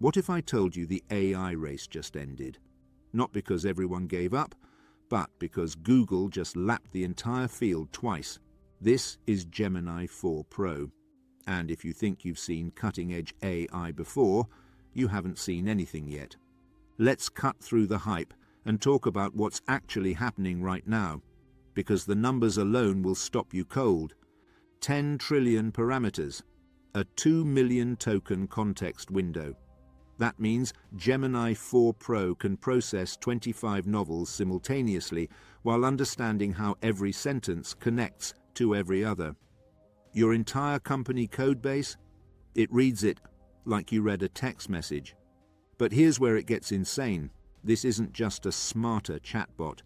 What if I told you the AI race just ended? Not because everyone gave up, but because Google just lapped the entire field twice. This is Gemini 4 Pro. And if you think you've seen cutting-edge AI before, you haven't seen anything yet. Let's cut through the hype and talk about what's actually happening right now, because the numbers alone will stop you cold. 10 trillion parameters, a 2 million token context window. That means Gemini 4 Pro can process 25 novels simultaneously while understanding how every sentence connects to every other. Your entire company codebase? It reads it like you read a text message. But here's where it gets insane. This isn't just a smarter chatbot.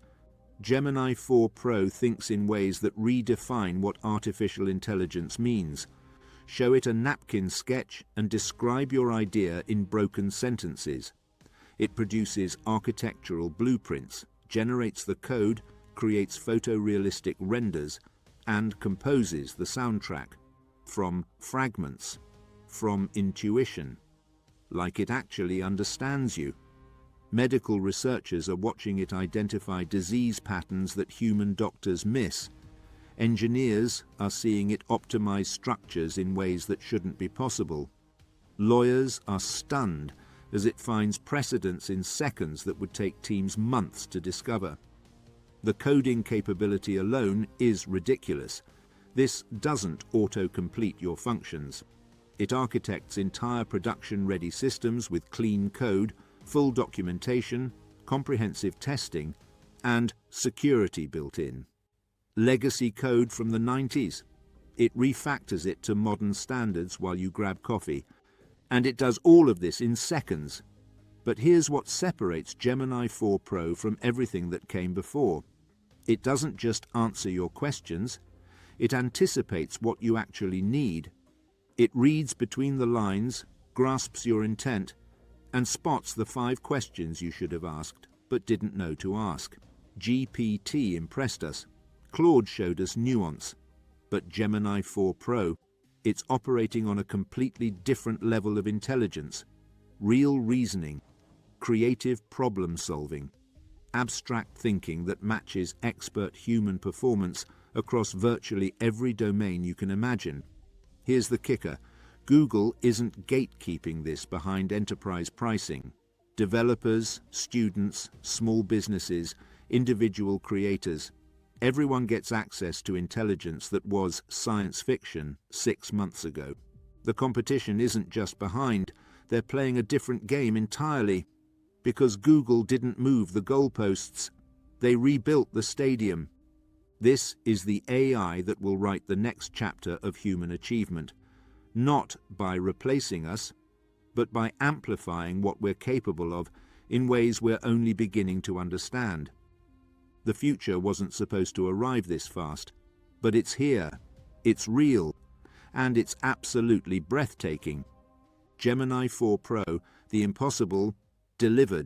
Gemini 4 Pro thinks in ways that redefine what artificial intelligence means. Show it a napkin sketch and describe your idea in broken sentences. It produces architectural blueprints, generates the code, creates photorealistic renders, and composes the soundtrack from fragments, from intuition, like it actually understands you. Medical researchers are watching it identify disease patterns that human doctors miss. Engineers are seeing it optimize structures in ways that shouldn't be possible. Lawyers are stunned as it finds precedents in seconds that would take teams months to discover. The coding capability alone is ridiculous. This doesn't auto-complete your functions. It architects entire production-ready systems with clean code, full documentation, comprehensive testing, and security built in. Legacy code from the 90s. It refactors it to modern standards while you grab coffee. And it does all of this in seconds. But here's what separates Gemini 4 Pro from everything that came before. It doesn't just answer your questions. It anticipates what you actually need. It reads between the lines, grasps your intent, and spots the 5 questions you should have asked but didn't know to ask. GPT impressed us. Claude showed us nuance, but Gemini 4 Pro, it's operating on a completely different level of intelligence. Real reasoning, creative problem solving, abstract thinking that matches expert human performance across virtually every domain you can imagine. Here's the kicker. Google isn't gatekeeping this behind enterprise pricing. Developers, students, small businesses, individual creators, everyone gets access to intelligence that was science fiction 6 months ago. The competition isn't just behind, they're playing a different game entirely. Because Google didn't move the goalposts, they rebuilt the stadium. This is the AI that will write the next chapter of human achievement, not by replacing us, but by amplifying what we're capable of in ways we're only beginning to understand. The future wasn't supposed to arrive this fast, but it's here, it's real, and it's absolutely breathtaking. Gemini 4 Pro, the impossible, delivered.